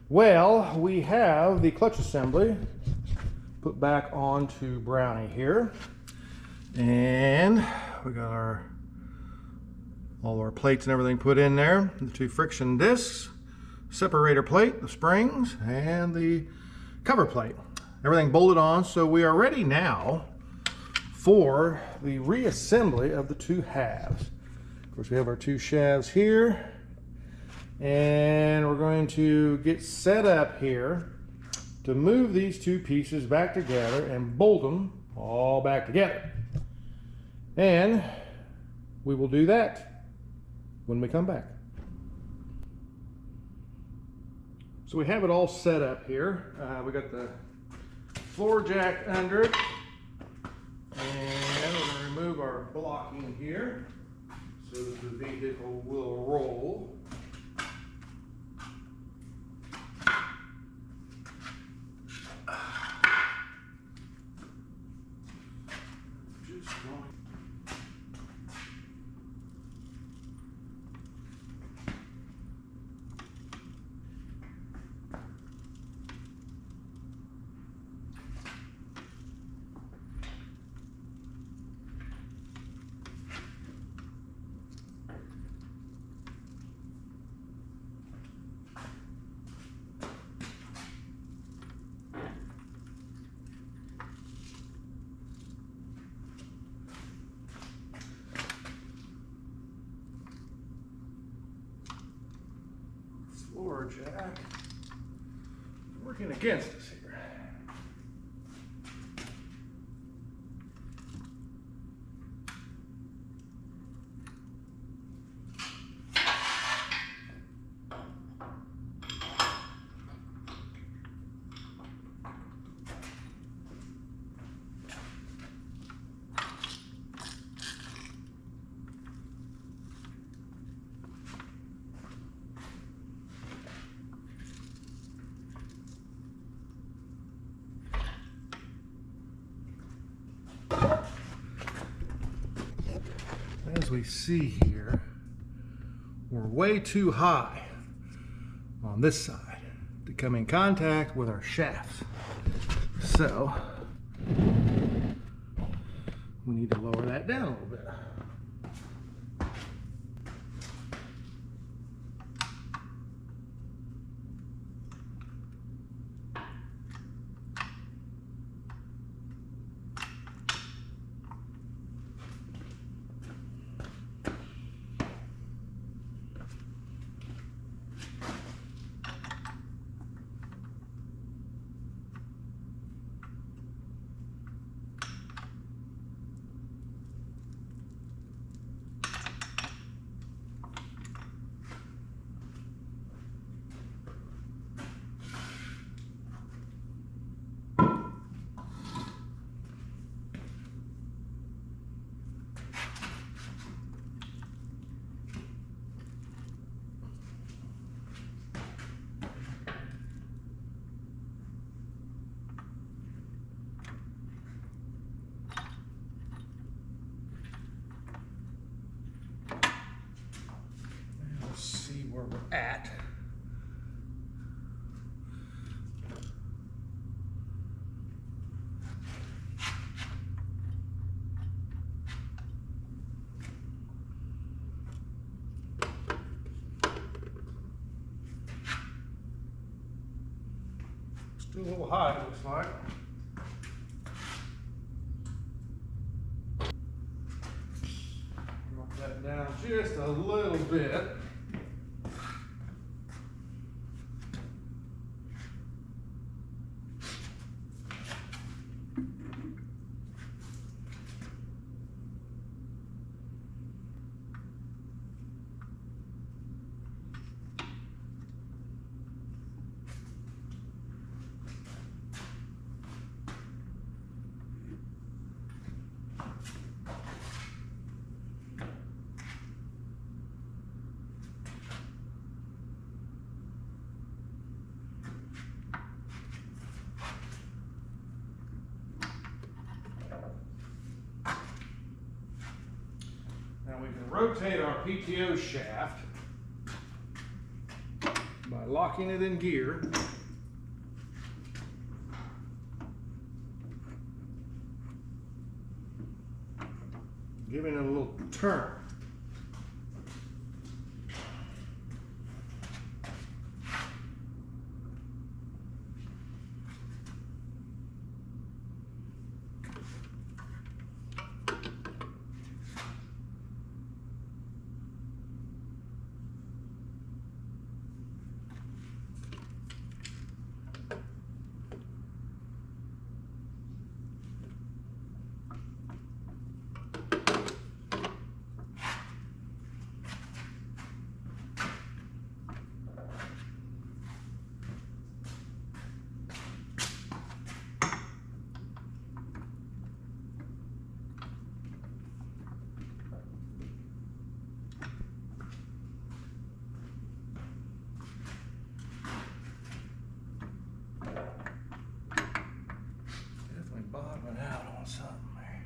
Well, we have the clutch assembly put back onto Brownie here, and we got all our plates and everything put in there. The 2 friction discs, separator plate, the springs, and the cover plate. Everything bolted on, so we are ready now for the reassembly of the 2 halves. Of course, we have our 2 shafts here, and we're going to get set up here to move these 2 pieces back together and bolt them all back together. And we will do that when we come back. So we have it all set up here. We got the floor jack under it, and we're going to remove our blocking here so that the vehicle will roll. Floor jack working against us here. As we see here, we're way too high on this side to come in contact with our shafts. So we need to lower that down a little bit. Where we're at. Still a little high, it looks like. Drop that down just a little bit. Now we can rotate our PTO shaft by by locking it in gear. Giving it a little turn. Bottoming out on something there.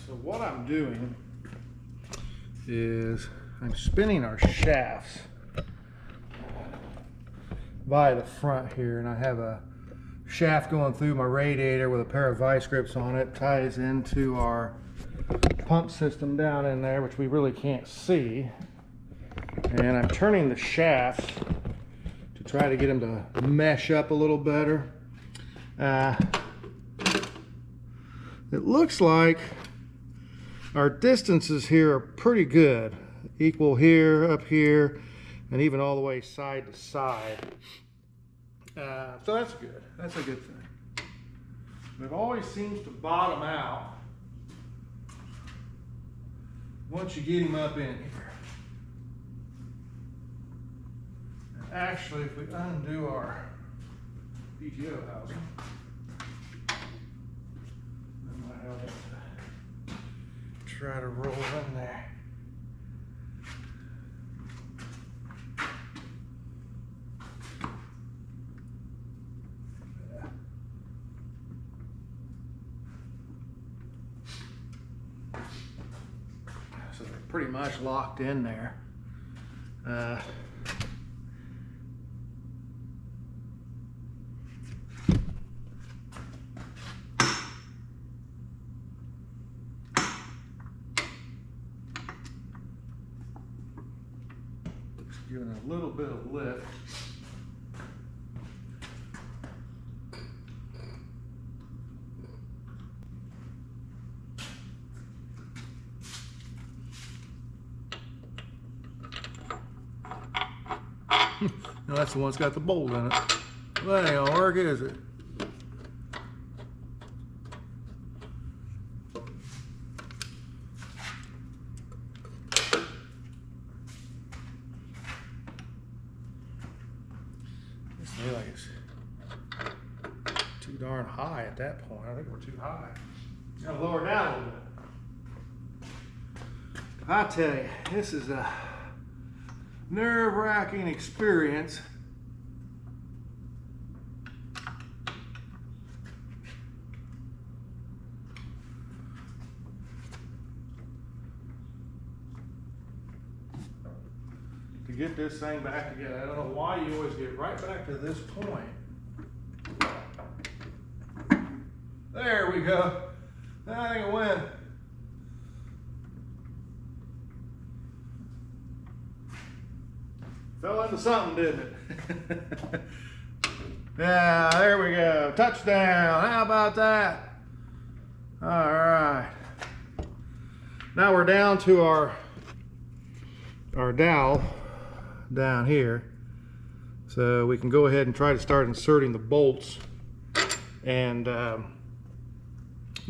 So what I'm doing is I'm spinning our shafts by the front here, and I have a shaft going through my radiator with a pair of vice grips on it. Ties into our pump system down in there, which we really can't see. And I'm turning the shafts to try to get them to mesh up a little better. It looks like our distances here are pretty good. Equal here, up here, and even all the way side to side. So that's good. That's a good thing. But it always seems to bottom out once you get him up in here. And actually, if we undo our PTO housing, that might help us try to roll in there. So they're pretty much locked in there. Giving it a little bit of lift. No, that's the one that's got the bolt in it. Well, that ain't gonna work, is it? Like it's too darn high at that point. I think we're too high. Gotta lower it down a little bit. I tell you, this is a nerve-wracking experience. To get this thing back together. I don't know why you always get right back to this point. There we go. I think it went. Fell into something, didn't it? Yeah, there we go. Touchdown. How about that? All right. Now we're down to our dowel down here, so we can go ahead and try to start inserting the bolts and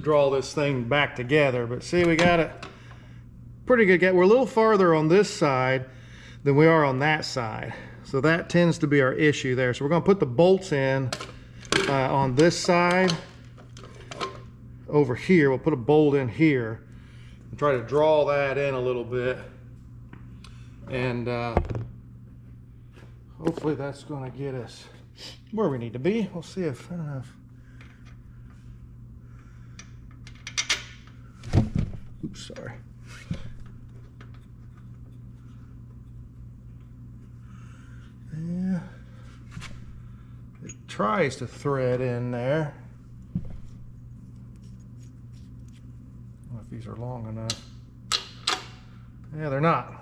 draw this thing back together. But see, we got it pretty good gap. We're a little farther on this side than we are on that side. So that tends to be our issue there. So we're going to put the bolts in on this side over here. We'll put a bolt in here and try to draw that in a little bit. And hopefully that's going to get us where we need to be. We'll see if, I don't know if, oops, sorry. Yeah, it tries to thread in there. I don't know if these are long enough. Yeah, they're not.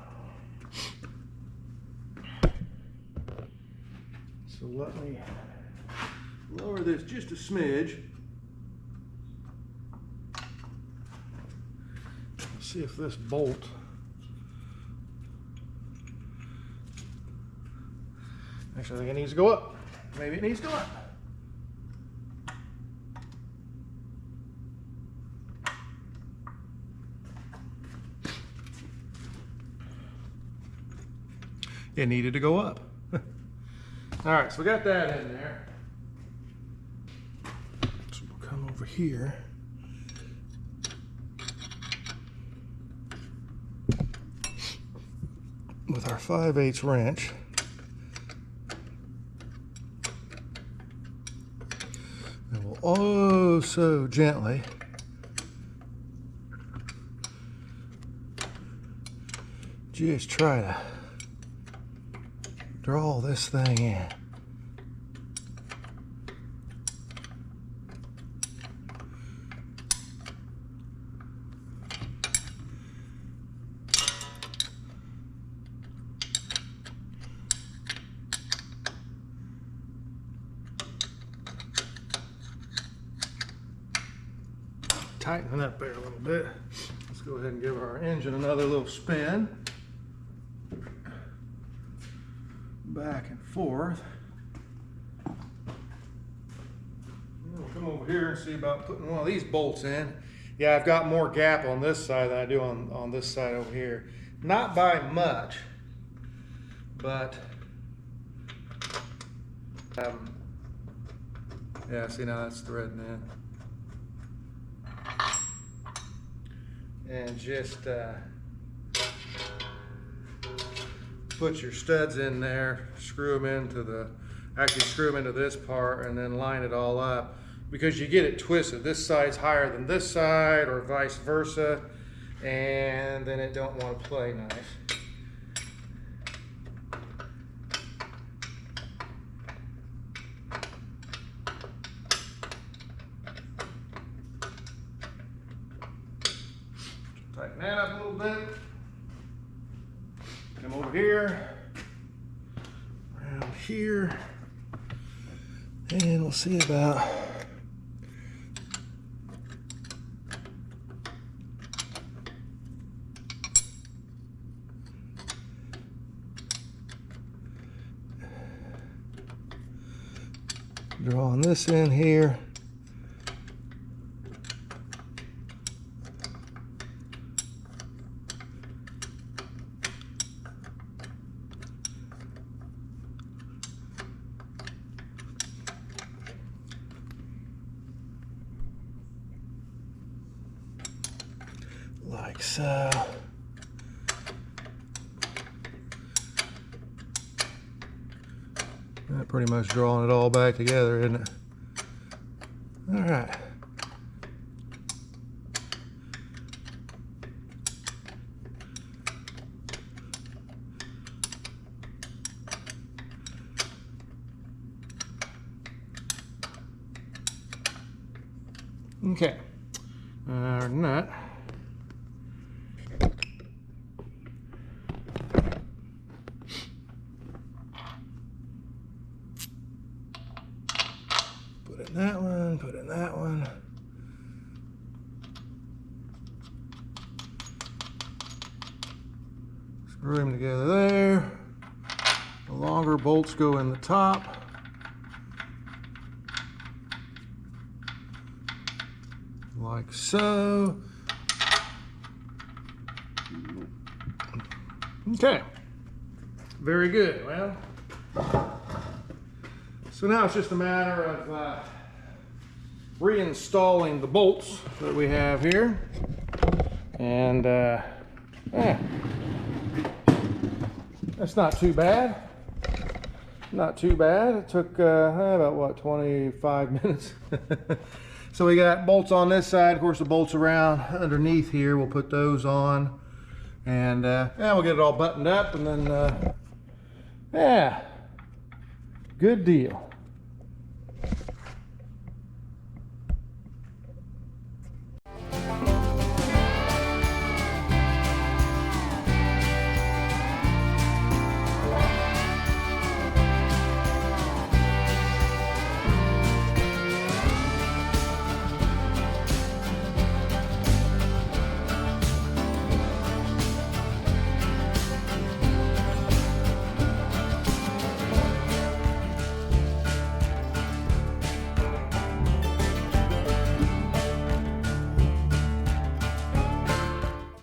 So let me lower this just a smidge. Let's see if this bolt, actually I think it needs to go up. Maybe it needs to go up. It needed to go up. All right, so we got that in there. So we'll come over here. With our 5/8 wrench. And we'll oh so gently just try to draw this thing in. Tighten it up there a little bit. Let's go ahead and give our engine another little spin. Back and forth. We'll come over here and see about putting one of these bolts in. Yeah, I've got more gap on this side than I do on this side over here. Not by much, but yeah, see now that's threading in. And just put your studs in there, screw them into this part, and then line it all up, because you get it twisted. This side's higher than this side, or vice versa, and then it don't want to play nice. Tighten that up a little bit. Come over here, around here, and we'll see about drawing this in here. Like so. That pretty much drawing it all back together, isn't it? All right. Okay. Our nut. Put in that one, put in that one. Screw them together there. The longer bolts go in the top. Like so. Okay, very good. Well, so now it's just a matter of reinstalling the bolts that we have here, and that's not too bad. Not too bad. It took about what, 25 minutes. So we got bolts on this side. Of course, the bolts around underneath here, we'll put those on, and we'll get it all buttoned up, and then yeah, good deal.